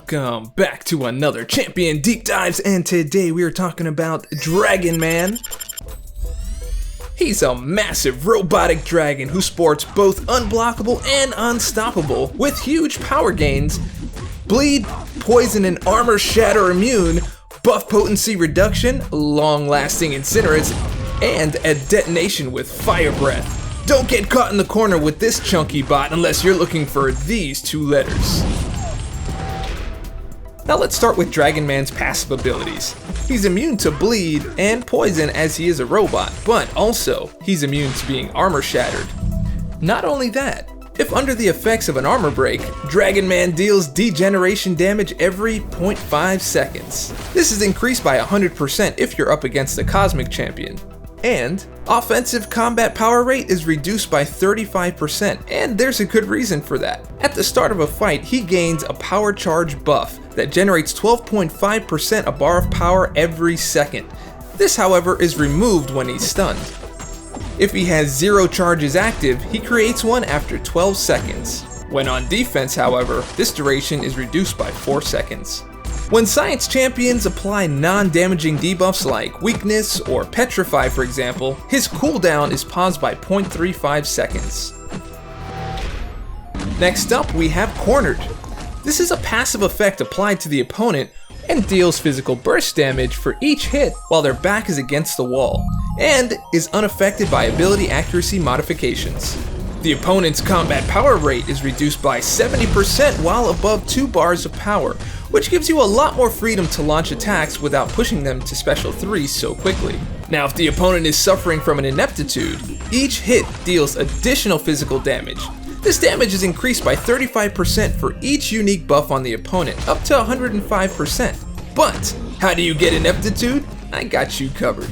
Welcome back to another Champion Deep Dives, and today we are talking about Dragon Man. He's a massive robotic dragon who sports both unblockable and unstoppable with huge power gains, bleed, poison, and armor shatter immune, buff potency reduction, long-lasting incinerates, and a detonation with fire breath. Don't get caught in the corner with this chunky bot unless you're looking for these two letters. Now let's start with Dragon Man's passive abilities. He's immune to bleed and poison as he is a robot, but also he's immune to being armor shattered. Not only that, if under the effects of an armor break, Dragon Man deals degeneration damage every 0.5 seconds. This is increased by 100% if you're up against a cosmic champion. And offensive combat power rate is reduced by 35%, and there's a good reason for that. At the start of a fight, he gains a power charge buff that generates 12.5% a bar of power every second. This, however, is removed when he's stunned. If he has 0 charges active, he creates one after 12 seconds. When on defense, however, this duration is reduced by 4 seconds. When Science Champions apply non-damaging debuffs like Weakness or Petrify, for example, his cooldown is paused by 0.35 seconds. Next up, we have Cornered. This is a passive effect applied to the opponent and deals physical burst damage for each hit while their back is against the wall, and is unaffected by ability accuracy modifications. The opponent's combat power rate is reduced by 70% while above 2 bars of power, which gives you a lot more freedom to launch attacks without pushing them to special 3s so quickly. Now, if the opponent is suffering from an ineptitude, each hit deals additional physical damage. This damage is increased by 35% for each unique buff on the opponent, up to 105%. But how do you get ineptitude? I got you covered.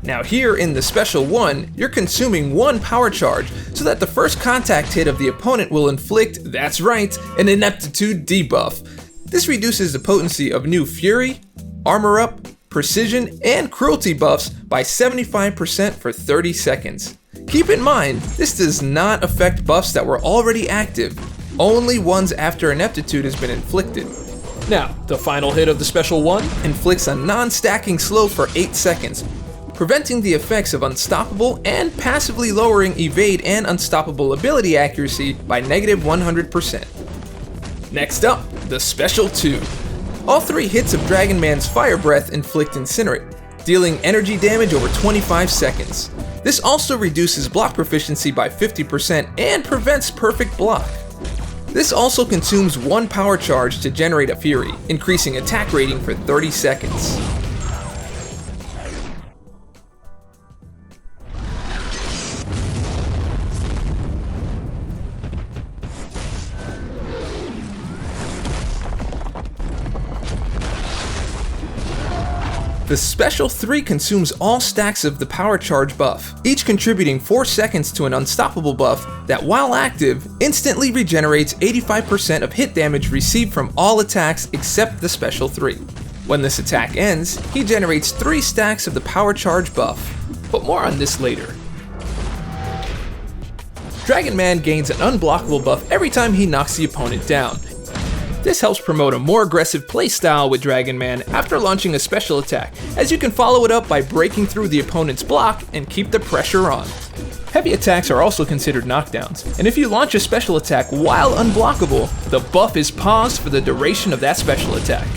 Now here in the Special 1, you're consuming 1 power charge so that the first contact hit of the opponent will inflict, that's right, an ineptitude debuff. This reduces the potency of new Fury, Armor Up, Precision, and Cruelty buffs by 75% for 30 seconds. Keep in mind, this does not affect buffs that were already active, only ones after ineptitude has been inflicted. Now, the final hit of the Special 1 inflicts a non-stacking slow for 8 seconds, preventing the effects of Unstoppable and passively lowering Evade and Unstoppable ability accuracy by -100%. Next up, the Special 2. All 3 hits of Dragon Man's Fire Breath inflict Incinerate, dealing energy damage over 25 seconds. This also reduces block proficiency by 50% and prevents perfect block. This also consumes 1 power charge to generate a Fury, increasing attack rating for 30 seconds. The Special 3 consumes all stacks of the power charge buff, each contributing 4 seconds to an unstoppable buff that, while active, instantly regenerates 85% of hit damage received from all attacks except the Special 3. When this attack ends, he generates 3 stacks of the power charge buff, but more on this later. Dragon Man gains an unblockable buff every time he knocks the opponent down. This helps promote a more aggressive playstyle with Dragon Man after launching a special attack, as you can follow it up by breaking through the opponent's block and keep the pressure on. Heavy attacks are also considered knockdowns, and if you launch a special attack while unblockable, the buff is paused for the duration of that special attack.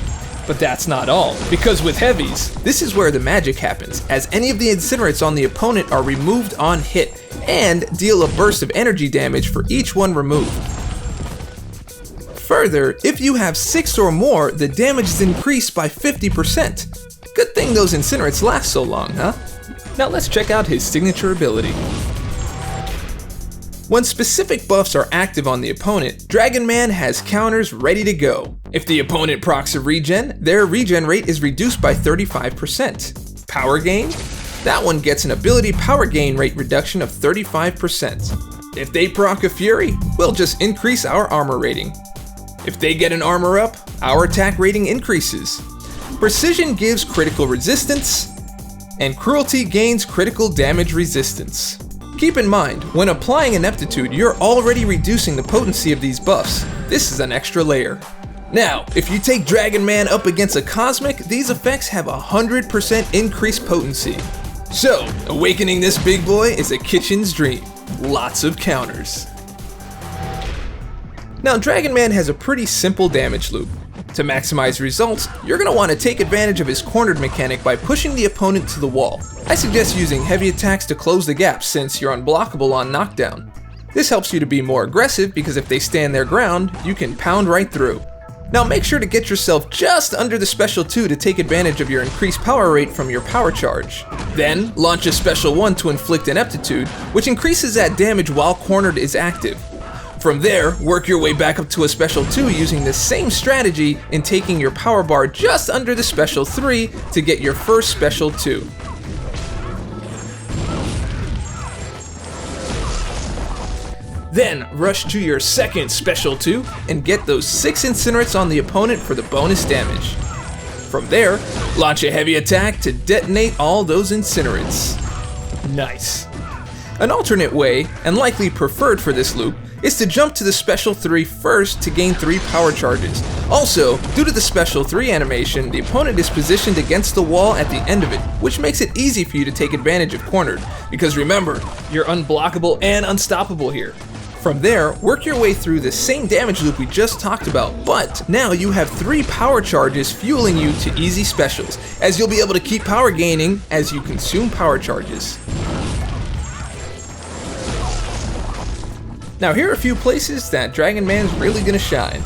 But that's not all, because with heavies, this is where the magic happens, as any of the incinerates on the opponent are removed on hit, and deal a burst of energy damage for each one removed. Further, if you have 6 or more, the damage is increased by 50%. Good thing those incinerates last so long, huh? Now let's check out his signature ability. When specific buffs are active on the opponent, Dragon Man has counters ready to go. If the opponent procs a regen, their regen rate is reduced by 35%. Power gain? That one gets an ability power gain rate reduction of 35%. If they proc a Fury, we'll just increase our armor rating. If they get an Armor Up, our attack rating increases. Precision gives critical resistance, and Cruelty gains critical damage resistance. Keep in mind, when applying Ineptitude, you're already reducing the potency of these buffs. This is an extra layer. Now, if you take Dragon Man up against a Cosmic, these effects have 100% increased potency. So, awakening this big boy is a kitchen's dream. Lots of counters. Now, Dragon Man has a pretty simple damage loop. To maximize results, you're going to want to take advantage of his cornered mechanic by pushing the opponent to the wall. I suggest using heavy attacks to close the gap since you're unblockable on knockdown. This helps you to be more aggressive because if they stand their ground, you can pound right through. Now make sure to get yourself just under the Special 2 to take advantage of your increased power rate from your power charge. Then, launch a Special 1 to inflict Ineptitude, which increases that damage while cornered is active. From there, work your way back up to a Special 2 using the same strategy and taking your power bar just under the Special 3 to get your first Special 2. Then, rush to your second Special 2 and get those 6 Incinerates on the opponent for the bonus damage. From there, launch a heavy attack to detonate all those Incinerates. Nice. An alternate way, and likely preferred for this loop, is to jump to the Special 3 first to gain 3 power charges. Also, due to the Special 3 animation, the opponent is positioned against the wall at the end of it, which makes it easy for you to take advantage of cornered, because remember, you're unblockable and unstoppable here. From there, work your way through the same damage loop we just talked about, but now you have 3 power charges fueling you to easy specials, as you'll be able to keep power gaining as you consume power charges. Now here are a few places that Dragon Man's really gonna shine.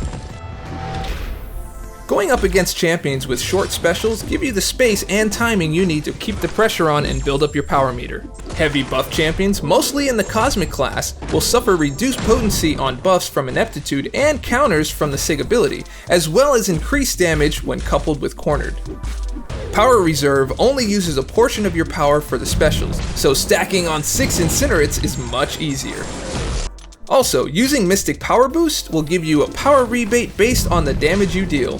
Going up against champions with short specials give you the space and timing you need to keep the pressure on and build up your power meter. Heavy buff champions, mostly in the Cosmic class, will suffer reduced potency on buffs from Ineptitude and counters from the Sig ability, as well as increased damage when coupled with cornered. Power Reserve only uses a portion of your power for the specials, so stacking on 6 Incinerates is much easier. Also, using Mystic Power Boost will give you a power rebate based on the damage you deal.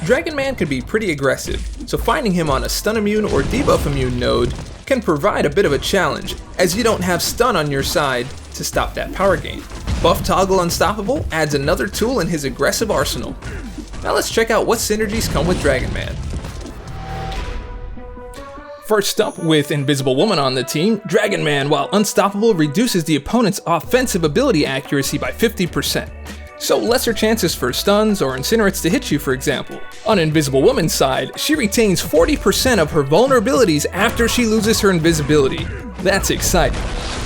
Dragon Man can be pretty aggressive, so finding him on a stun immune or debuff immune node can provide a bit of a challenge, as you don't have stun on your side to stop that power gain. Buff Toggle Unstoppable adds another tool in his aggressive arsenal. Now let's check out what synergies come with Dragon Man. First up, with Invisible Woman on the team, Dragon Man, while unstoppable, reduces the opponent's offensive ability accuracy by 50%. So lesser chances for stuns or Incinerates to hit you, for example. On Invisible Woman's side, she retains 40% of her vulnerabilities after she loses her invisibility. That's exciting.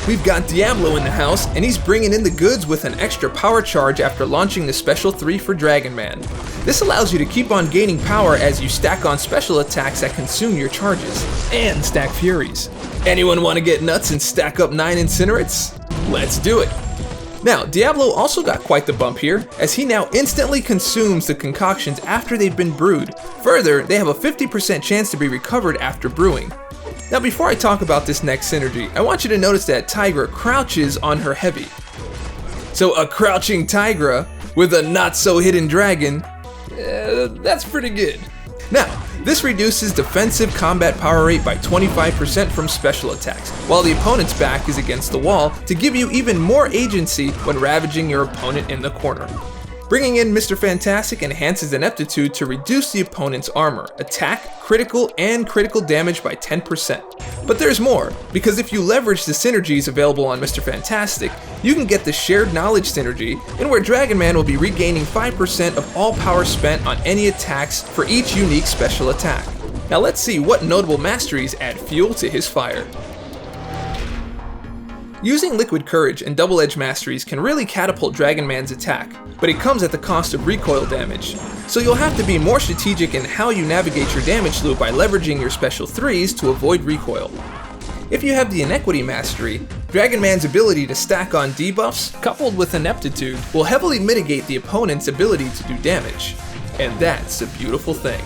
We've got Diablo in the house, and he's bringing in the goods with an extra power charge after launching the Special 3 for Dragon Man. This allows you to keep on gaining power as you stack on special attacks that consume your charges, and stack Furies. Anyone want to get nuts and stack up 9 Incinerates? Let's do it! Now, Diablo also got quite the bump here, as he now instantly consumes the concoctions after they've been brewed. Further, they have a 50% chance to be recovered after brewing. Now before I talk about this next synergy, I want you to notice that Tigra crouches on her heavy. So a crouching Tigra with a not so hidden dragon, that's pretty good. Now, this reduces defensive combat power rate by 25% from special attacks, while the opponent's back is against the wall to give you even more agency when ravaging your opponent in the corner. Bringing in Mr. Fantastic enhances Ineptitude to reduce the opponent's armor, attack, critical, and critical damage by 10%. But there's more, because if you leverage the synergies available on Mr. Fantastic, you can get the Shared Knowledge synergy, in where Dragon Man will be regaining 5% of all power spent on any attacks for each unique special attack. Now let's see what notable masteries add fuel to his fire. Using Liquid Courage and Double Edge masteries can really catapult Dragon Man's attack, but it comes at the cost of recoil damage. So you'll have to be more strategic in how you navigate your damage loop by leveraging your special 3s to avoid recoil. If you have the Inequity mastery, Dragon Man's ability to stack on debuffs, coupled with Ineptitude, will heavily mitigate the opponent's ability to do damage. And that's a beautiful thing.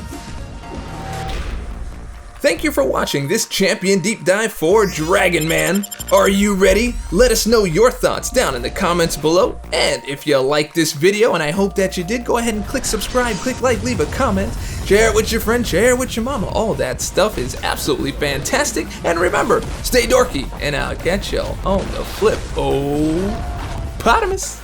Thank you for watching this champion deep dive for Dragon Man. Are you ready? Let us know your thoughts down in the comments below. And if you liked this video, and I hope that you did, go ahead and click subscribe, click like, leave a comment. share it with your friend, share it with your mama. All that stuff is absolutely fantastic. And remember, stay dorky, and I'll catch y'all on the flip. Oh, Potamus.